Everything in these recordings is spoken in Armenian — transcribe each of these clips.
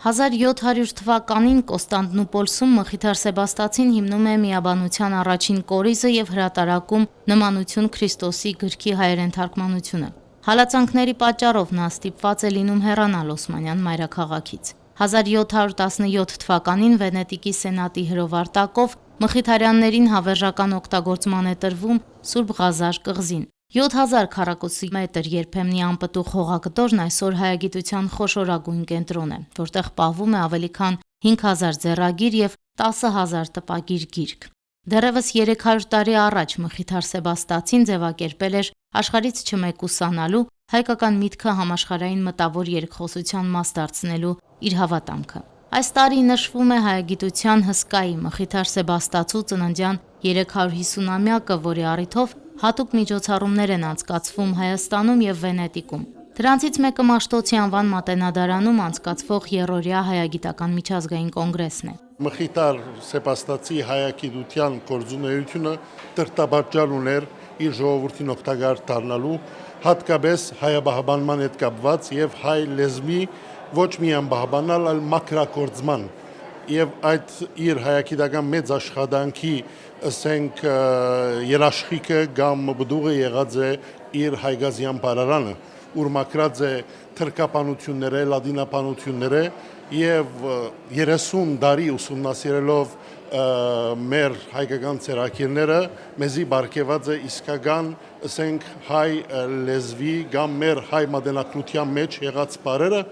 1700 թվականին Կոստանդնուպոլսում Մխիթար Սեբաստացին հիմնում է միաբանության առաջին կորիզը եւ հրատարակում «Նմանություն Քրիստոսի» գրքի հայերեն թարգմանությունը։ Հալածանքների պատճառով նա ստիպված է լինում հեռանալ Օսմանյան մայրաքաղաքից։ 1717 թվականին Վենետիկի սենատի հրովարտակով մխիթարյաններին հավերժական օգտագործման է տրվում Սուրբ Ղազար կղզին։ 7000 քառակուսիմետր երբեմնի անպտուղ հողագտորն այսօր հայագիտության խոշորագույն կենտրոն է, որտեղ պահվում է ավելի քան 5000 ձեռագիր եւ 10000 տպագիր գիրք։ Դեռևս 300 տարի առաջ Մխիթար Սեբաստացին ձևակերպել էր աշխարհից չմեկուսանալու, հայկական միտքը համաշխարհային մտավոր երկխոսության մաս դարձնելու իր հավատամքը։ Այս տարի նշվում է հայագիտության հսկայի Մխիթար Սեբաստացու ծննդյան 350-ամյակը, որի առիթով հատուկ միջոցառումներ են անցկացվում Հայաստանում եւ Վենետիկում։ Դրանցից մեկը Մաշտոցի անվան մատենադարանում անցկացվող երրորդյա հայագիտական միջազգային կոնգրեսն է։ Մխիթար Սեբաստացի հայագիտության գործունեությունը տրտաբաժան ուներ իր ժողովրդին օգտակար դառնալու, հատկապես հայաբահբանման հետ կապված եւ հայ լեզվի ոչ միայն բահբանալ, այլ մակրագործման եւ այդ իր հայագիտական մեծ աշխատանքի ասենք երաշխիքը կամ բդուղը եղած է իր հայգազյան բարարանը, ուր մակրած է թրկապանությունները, լադինապանությունները եւ 30 տարի ուսումնասիրելով մեր հայկական ցերակիրները մեզի բարգեված է իսկական ասենք հայ լեզվի կամ մեր հայ մատենագրության մեջ եղած բարերը,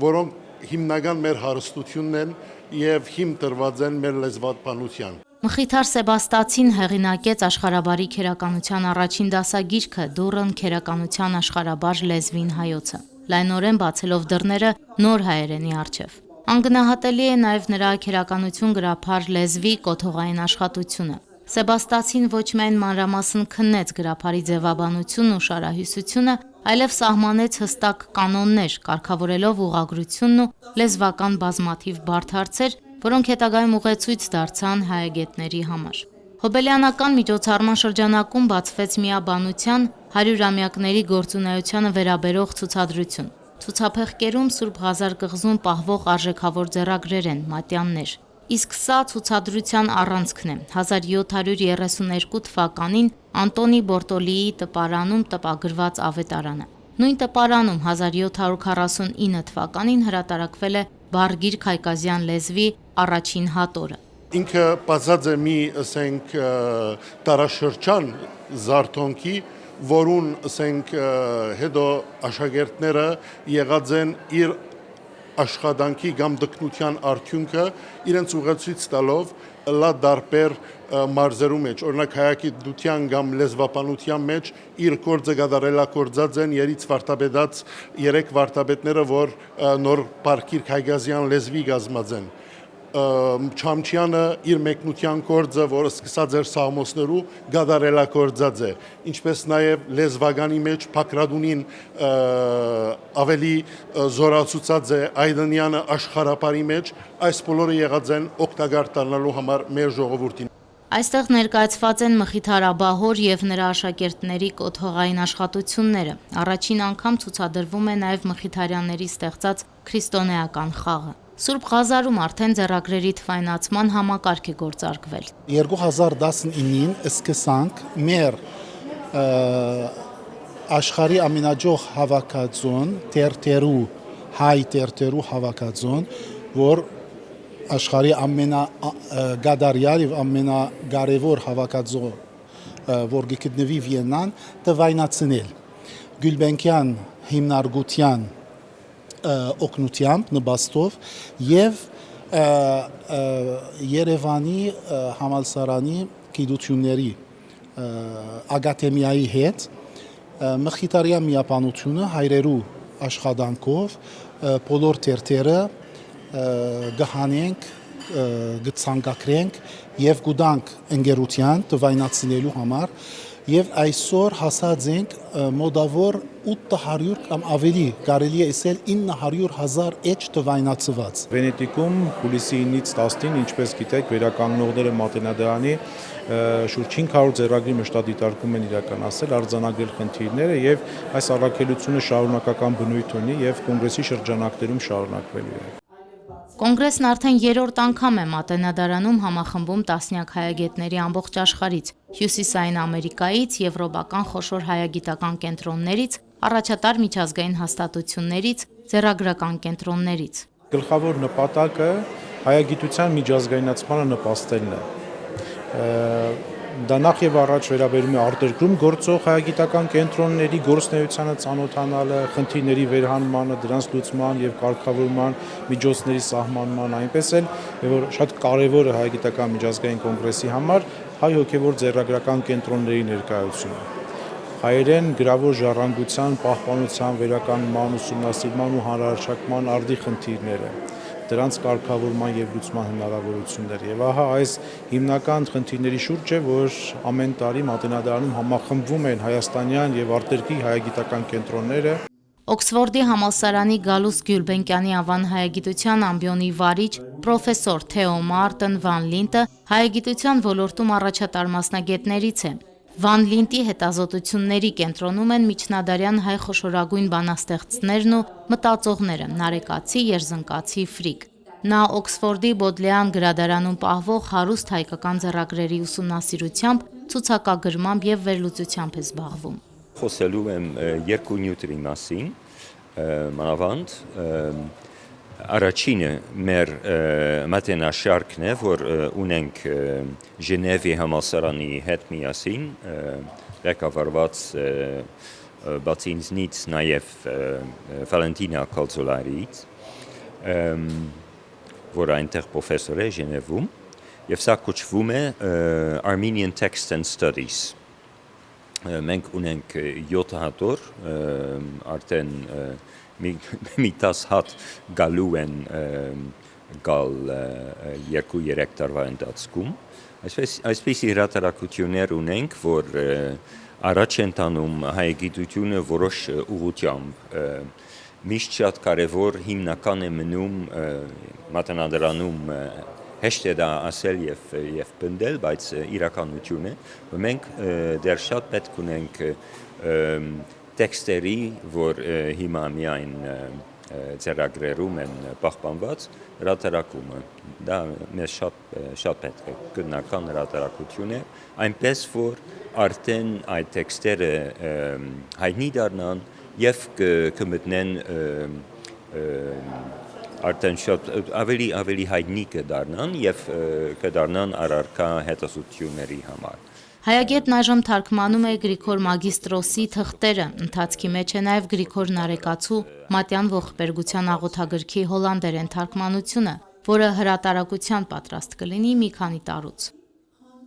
որոնք հիմնական մեր հարստությունն են եւ հիմ տրված են մեր լեզվաբանության։ Մխիթար Սեբաստացին հեղինակեց աշխարհաբարի քերականության առաջին դասագիրքը «Դուռն քերականության աշխարհաբար լեզվին հայոցը», լայնորեն բացելով դռները նոր հայերենի առջև։ Անգնահատելի է նաև նրա քերականություն գրափար լեզվի կոթողային աշխատությունը։ Սեբաստացին ոչ միայն մանրամասն քննեց գրափարի ձևաբանությունն ու շարահյուսությունը, այլև սահմանեց հստակ կանոններ, կարգավորելով ուղղագրությունն ու լեզվական բազմաթիվ բարդ հարցեր, որոնք հետագայում ուղեցույց դարձան հայագետների համար։ Հոբելյանական միջոցառման շրջանակում բացվեց միաբանության 100-ամյակների գործունեությանը վերաբերող ցուցադրություն։ Ցուցափեղկերում Սուրբ Ղազար կղզում պահվող արժեքավոր ձեռագրեր են, մատյաններ։ Իսկ սա ցուցադրության առանցքն է։ 1732 թվականին Անտոնի Բորտոլիի տպարանում տպագրված ավետարանը։ Նույն տպարանում 1749 թվականին հրատարակվել է Բարգիրք հայկազյան լեզվի առաջին հատորը։ Ինքը բացած է մի ասենք տարաշրջան զարթոնքի, որուն ասենք հետո աշակերտները եղած են իր աշխատանքի կամ դկնության արդյունքը իրենց ուղեցույց տալով լա դարբեր մարզերու մեջ, օրինակ հայագիտության կամ լեզվաբանության մեջ իր գործը գդարելակործած են երից վարտաբեդած 3 վարտաբետները, որ նոր Բարգիրք հայկազյան լեզվի գազմած են։ Չամչյանը իր մեկնության գործը, որը սկսած էր Սամոսներու, գդարելակործած է, ինչպես նաև լեզվագանի մեջ Փակրադունին ավելի զորացուցած է Այդանյանը աշխարհապարի մեջ, այս բոլորը եղած են օգտակար դառնալու համար մեր ժողովրդին։ Այստեղ ներկայացված են Մխիթար Աբահոր եւ նրա աշակերտների կոթողային աշխատությունները։ Առաջին անգամ ցուցադրվում է նաև Մխիթարյանների ստեղծած քրիստոնեական խաղը։ Սուրբ Ղազարում արդեն ձեռագրերի թվայնացման համակարգ է գործարկվել։ 2019-ին սկսանք մեր աշխարհի ամենաջող հավաքածուն հայ տերտերու հավաքածուն, որ աշխարհի ամենագադարյալ եւ ամենագարևոր հավաքածու, որ գտնվի Վիեննան, տվայնացնել Գյուլբենկյան հիմնարկության օգնությամբ նպաստով եւ Երևանի համալսարանի գիտությունների ակադեմիայի հետ Մխիթարյան միաբանությունը հայրերու աշխատանքով բոլոր տերտերը գահանենք, գցանկակրենք եւ գուտանք ընկերության տվայնացնելու համար եւ այսօր հասած ենք մոտավոր 800 կամ ավելի, կարելի է ասել 900,000 էջ տվայնացված։ Վենետիկում հուլիսի 9-ից 10-ին, ինչպես գիտեք, վերականգնողները մատենադարանի շուրջ 500 ձեռագրի մշտադիտարկում են իրականացել, արձանագրել խնդիրները եւ այս առաքելությունը շարունակական բնույթ ունի եւ կոնգրեսի շրջանակներում շարունակվելու է։ Կոնգրեսն արդեն երրորդ անգամ է Մատենադարանում համախմբում տասնյակ հայագետների ամբողջ աշխարհից, Հյուսիսային Ամերիկայից, եվրոպական խոշոր հայագիտական կենտրոններից, առաջատար միջազգային հաստատություններից, ձեռագրական կենտրոններից։ Գլխավոր նպատակը հայագիտության միջազգայնացմանը նպաստելն է։ Դա նախ եւ առաջ վերաբերում է արտերկրում գործող հայագիտական կենտրոնների գործունեությանը ծանոթանալը, խնդիրների վերհանմանը, դրանց լուծման եւ կարգավորման միջոցների սահմանման, այնպես էլ որ շատ կարեւոր է հայագիտական միջազգային կոնգրեսի համար հայ հոգեվոր ձեռագրական կենտրոնների ներկայությունը։ Հայերեն գրավոր ժառանգության, պահպանության, վերականգնման, ուսումնասիրման ու հանրահռչակման արդի խնդիրները, դրանց կարգավորման եւ լուծման հնարավորություններ։ Եվ ահա այս հիմնական խնդիրների շուրջ է, որ ամեն տարի Մատենադարանում համախմբվում են հայաստանյան եւ արտերկրի հայագիտական կենտրոնները։ Օքսֆորդի համալսարանի Գալուստ Գյուլբենկյանի անվան հայագիտության ամբիոնի վարիչ պրոֆեսոր Թեո Մարտեն Վան Լինտը հայագիտության ոլորտում առաջատար մասնագետներից է։ Վան Լինտի հետազոտությունների կենտրոնում են միջնադարյան հայ խոշորագույն բանաստեղծներն ու մտածողները՝ Նարեկացի, Երզնկացի, Ֆրիկ։ Նա Օքսֆորդի Բոդլեան գրադարանում պահվող հարուստ հայկական ձեռագրերի ուսումնասիրությամբ, ցուցակագրմամբ եւ վերլուծությամբ է զբաղվում։ Խոսելու եմ երկու նյութերի մասին, մանավանդ առաջինը մեր մատենաշարքն է, որ ունենք Ժնևի համալսարանի հետ միասին, ղեկավարված բացի ինձնից նաև Վալենտինա Կալձոլարիից, որ այնտեղ պրոֆեսոր է Ժնևում, եւ սա կոչվում է Armenian Text and Studies։ Մենք ունենք 7 հատոր, արդեն մի 10 հատ գալու են գալ 2-3 տարվա ընթացքում։ Այսպիսի հրատարակություններ ունենք, որ առաջ են տանում հայագիտությունը որոշ ուղղությամբ։ Միշտ շատ կարևոր հիմնական է մնում Մատենադարանում հեշտ է դա ասել եւ պնդել, բայց իրականություն է, որ մենք դեռ շատ պետք ունենք տեքստերի, որ հիմա միայն ձեռագրերում են պահպանված, հրատարակումը։ Դա մեզ շատ պետք է, գտնական հրատարակություն է, այնպես որ արդեն այդ տեքստերը հայտնի դառնան եւ կմտնեն արդեն շատ ավելի հայտնի կդառնան եւ կդառնան առարկա հետազոտությունների համար։ Հայագետն այժմ թարգմանում է Գրիգոր Մագիստրոսի թղթերը, ընթացքի մեջ է նաև Գրիգոր Նարեկացու Մատյան ողբերգության աղոթագրքի հոլանդերեն թարգմանությունը, որը հրատարակության պատրաստ կլինի մի քանի տարուց։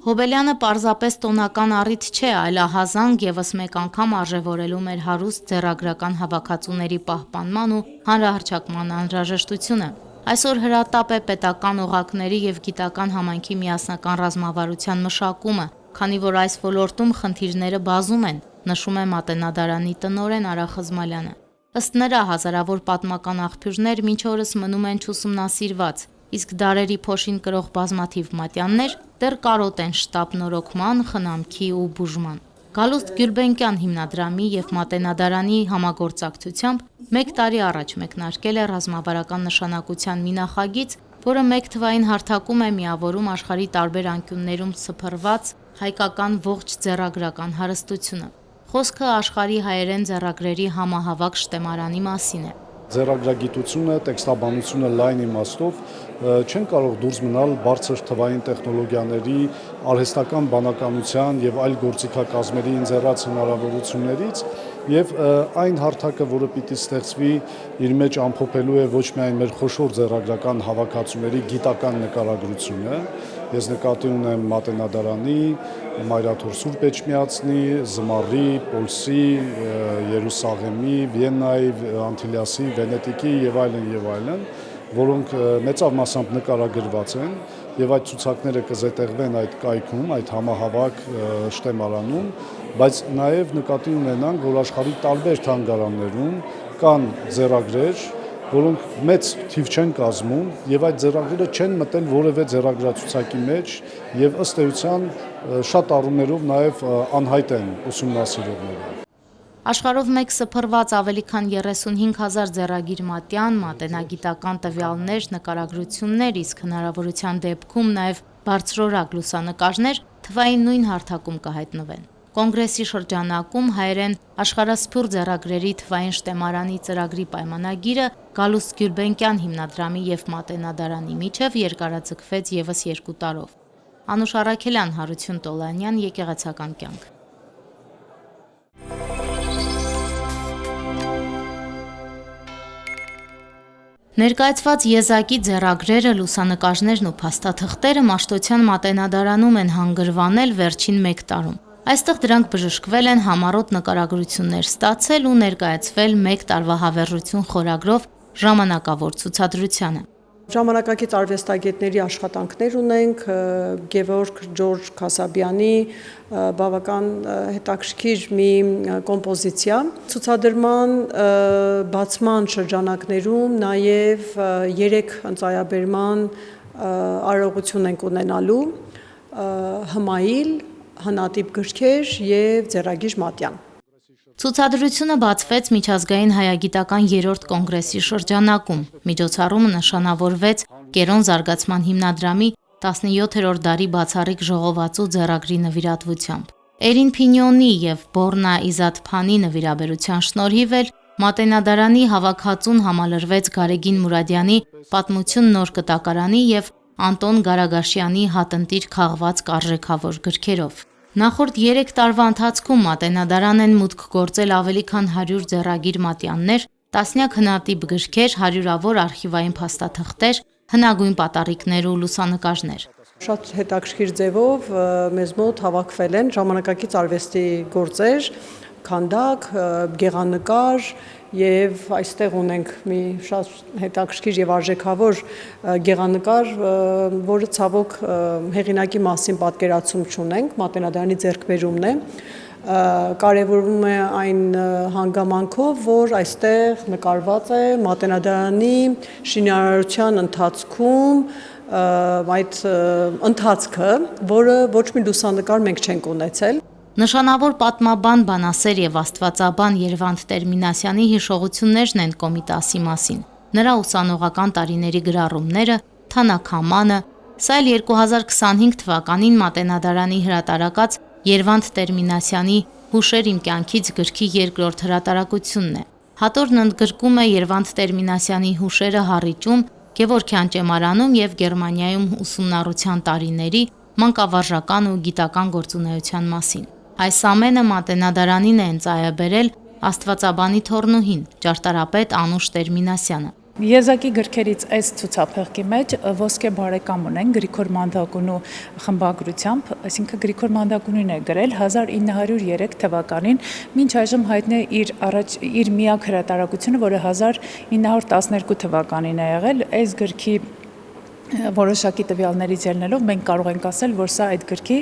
Հոբելյանը պարզապես տոնական առիթ չէ, այլ ահազանգ եւս մեկ անգամ արժևորելու մեր հարուստ ձեռագրական հավաքածուների պահպանման ու հանրահռչակման անհրաժեշտությունը։ Այսօր հրատապ է պետական օղակների եւ գիտական համայնքի միասնական ռազմավարության մշակումը, քանի որ այս ոլորտում խնդիրները բազում են, նշում է Մատենադարանի տնօրեն Արա Խզմալյանը։ Ըստ նրա, հազարավոր պատմական աղբյուրներ մինչ օրս մնում են չուսումնասիրված, իսկ դարերի փոշին կրող բազմաթիվ մատյաններ դեռ կարոտ են շտապ նորոգման, խնամքի ու բուժման։ Գալուստ Գյուլբենկյան հիմնադրամի եւ Մատենադարանի համագործակցությամբ 1 տարի առաջ մեկնարկել է ռազմավարական նշանակության մի նախագիծ, որը 1 թվային հարթակում է միավորում աշխարհի տարբեր անկյուններում սփռված հայկական ողջ ձեռագրական հարստությունը։ Խոսքը աշխարհի հայերեն ձեռագրերի համահավաք շտեմարանի մասին է։ Ձեռագրագիտությունը, տեքստաբանությունը լայն իմաստով չեն կարող դուրս մնալ բարձր թվային տեխնոլոգիաների, արհեստական բանականության եւ այլ գործիքակազմերի ինձեռած հնարավորություններից եւ այն հարթակը, որը պիտի ստեղծվի, իր մեջ ամփոփելու է ոչ միայն մեր խոշոր ձեռագրական հավաքածուների գիտական նկարագրությունը, ես նկատի ունեմ Մատենադարանի, Մայրաթոր Սուրբ Էջմիածնի, Զմարի, Պոլսի, Երուսաղեմի, Վիեննայի, Անտիլիասի, Վենետիկի եւ այլն, որոնք մեծավ մասամբ նկարագրված են եւ այդ ցուցակները կզետեղվեն այդ կայքում, այդ համահավաք շտեմարանում, բայց նաեւ նկատի ունենանք, որ աշխարհի տարբեր թանգարաններում կան ձեռագրեր, որոնք մեծ թիվ չեն կազմում եւ այդ ձեռագրերը չեն մտել որևէ ձեռագրացուցակի մեջ եւ ըստ էության շատ առումներով նաեւ անհայտ են ուսումնասիրողները։ Աշխարհով մեկ սփռված ավելի քան 35,000 ձեռագիր մատյան, մատենագիտական տվյալներ, նկարագրություններ, իսկ հնարավորության դեպքում նաև բարձրորակ լուսանկարներ թվային նույն հարթակում կհայտնվեն։ Կոնգրեսի շրջանակում հայերեն աշխարհասփյուռ ձեռագրերի թվային շտեմարանի ծրագրի պայմանագիրը Գալուստ Գյուլբենկյան հիմնադրամի և Մատենադարանի միջև երկարաձգվեց ևս 2 տարով։ Անուշ Առաքելյան, Հարություն Տոլանյան, Եկեղեցական կյանք։ Ներկայացված եզակի ձեռագրերը, լուսանկարներն ու փաստաթղթերը Մաշտոցյան մատենադարանում են հանգրվանել վերջին 1 տարում։ Այստեղ դրանք բժշկվել են, համառոտ նկարագրություններ ստացել ու ներկայացվել 1 տարվա հավերժություն խորագրով ժամանակավոր ցուցադրությանը։ Ժամանակակից արվեստագետների աշխատանքներ ունենք, Գևորգ Ջորջ Քասաբյանի բավական հետաքրքիր մի կոմպոզիցիա։ Ցուցադրման բացման շրջանակներում նաև 3 ընծայաբերման արարողություն ենք ունենալու՝ հմայիլ, հնատիպ գրքեր և ձեռագիր մատյան։ Ցուցադրությունը բացվեց միջազգային հայագիտական 3-րդ կոնգրեսի շրջանակում։ Միջոցառումը նշանավորվեց Կերոն զարգացման հիմնադրամի 17-րդ դարի բացառիկ ժողովածու ձեռագրի նվիրատվությամբ։ Էրին Փինյոնի և Բորնա Իզատփանի նվիրաբերության շնորհիվ էլ Մատենադարանի հավաքածուն համալրվեց Գարեգին Մուրադյանի «Պատմություն նոր կտակարանի» և Անտոն Գարագաշյանի «Հատնտիր քաղված կարժեքավոր» գրքերով։ Նախորդ 3 տարվա ընթացքում Մատենադարան են մուտք գործել ավելի քան 100 ձեռագիր մատյաններ, տասնյակ հնատիպ գրքեր, հարյուրավոր արխիվային փաստաթղթեր, հնագույն պատառիկներ ու լուսանկարներ։ Շատ հետաքրքիր ձևով մեզ մոտ հավաքվել են ժամանակակից արվեստի գործեր, քանդակ, գեղանկար և այստեղ ունենք մի շատ հետաքրքիր և արժեքավոր գեղանկար, որը ցավոք հեղինակի մասին պատկերացում չունենք, Մատենադարանի ձեռքբերումն է։ Կարևորում է այն հանգամանքով, որ այստեղ նկարված է Մատենադարանի շինարարության ընթացքում այդ ընթացքը, որը ոչ մի լուսանկար մենք չենք ունեցել։ Նշանավոր պատմաբան, բանասեր և աստվածաբան Երվանդ Տեր-Մինասյանի հիշողություններն են Կոմիտասի մասին։ Նրա ուսանողական տարիների գրառումները, թանաքամանը, սա էլ 2025 թվականին Մատենադարանի հրատարակած Երվանդ Տեր-Մինասյանի «Հուշեր իմ կյանքից» գրքի 2-րդ հրատարակությունն է։ Հատորն ընդգրկում է Երվանդ Տեր-Մինասյանի հուշերը Հառիճում, Գևորգյան ճեմարանում և Գերմանիայում ուսումնառության տարիների, մանկավարժական ու գիտական գործունեության մասին։ Այս ամենը Մատենադարանին է ընծայաբերել աստվածաբանի թոռնուհին, ճարտարապետ Անուշ Տեր-Մինասյանը։ Եզակի գրքերից այս ցուցափեղկի մեջ ոսկե բարեկամ ունեն Գրիգոր Մանդակունու խմբագրությամբ, այսինքն Գրիգոր Մանդակունին է գրել 1903 թվականին, մինչ այժմ հայտնի է իր միակ հրատարակությունը, որը 1912 թվականին է եղել։ Այս գրքի որոշակի տվյալներից ելնելով մենք կարող ենք ասել, որ սա այդ գրքի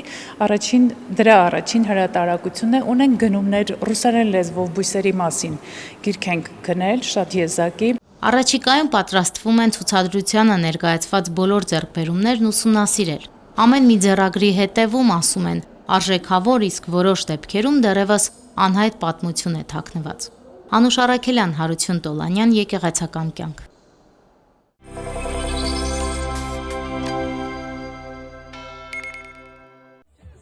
առաջին հրատարակությունն է, ունեն գնումներ ռուսերեն լեզվով բույսերի մասին, գիրք ենք գնել, շատ եզակի։ Առաջիկայում պատրաստվում են ցուցադրությանը ներկայացված բոլոր ձեռքբերումներն ուսումնասիրել։ Ամեն մի ձեռագրի հետևում, ասում են, արժեքավոր, իսկ որոշ դեպքերում դեռևս անհայտ պատմություն է թաքնված։ Անուշ Առաքելյան, Հարություն Տոլանյան, Եկեղեցական կյանք։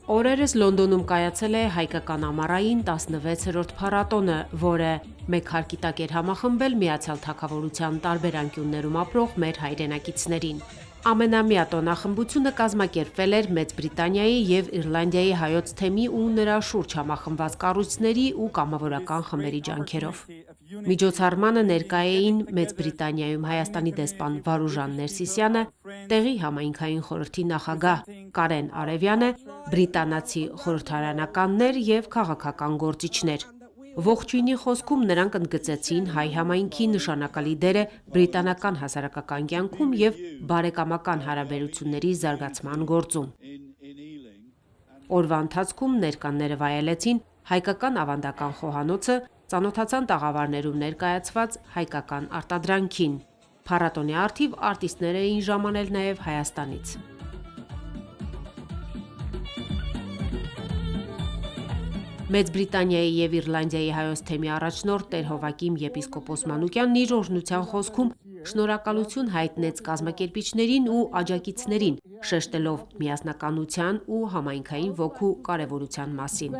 Օրերս Լոնդոնում կայացել է հայկական ամառային 16-րդ փառատոնը, որը մեկ հարկի տակ էր համախմբել Միացյալ Թագավորության տարբեր անկյուններում ապրող մեր հայրենակիցներին։ Ամենամյա տոնախմբությունը կազմակերպվել էր Մեծ Բրիտանիայի և Իռլանդիայի հայոց թեմի ու նրա շուրջ համախմբված կառույցների ու կամավորական խմբերի ջանքերով։ Միջոցառմանը ներկա էին Մեծ Բրիտանիայում Հայաստանի դեսպան Վարուժան Ներսիսյանը, տեղի համայնքային խորհրդի նախագահ Կարեն Արևյանը, բրիտանացի խորհրդարանականներ և քաղաքական գործիչներ։ Ողջույնի խոսքում նրանք ընդգծեցին հայ համայնքի նշանակալի դերը բրիտանական հասարակական կյանքում և բարեկամական հարաբերությունների զարգացման գործում։ Օրվա ընթացքում ներկաները վայելեցին հայկական ավանդական խոհանոցը, ծանոթացան տաղավարներում ներկայացված հայկական արտադրանքին։ Փառատոնի առթիվ արտիստներ էին ժամանել նաև Հայաստանից։ Մեծ Բրիտանիայի եւ Իռլանդիայի հայոց թեմի առաջնորդ Տեր Հովակիմ եպիսկոպոս Մանուկյանն իր օրհնության խոսքում շնորհակալություն հայտնեց կազմակերպիչներին ու աջակիցներին, շեշտելով միասնականության ու համայնքային ոգու կարևորության մասին։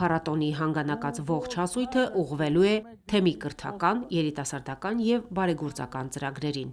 Փառատոնի հանգանակած ողջ հասույթը ուղղվելու է թեմի կրթական, երիտասարդական եւ բարեգործական ծրագրերին։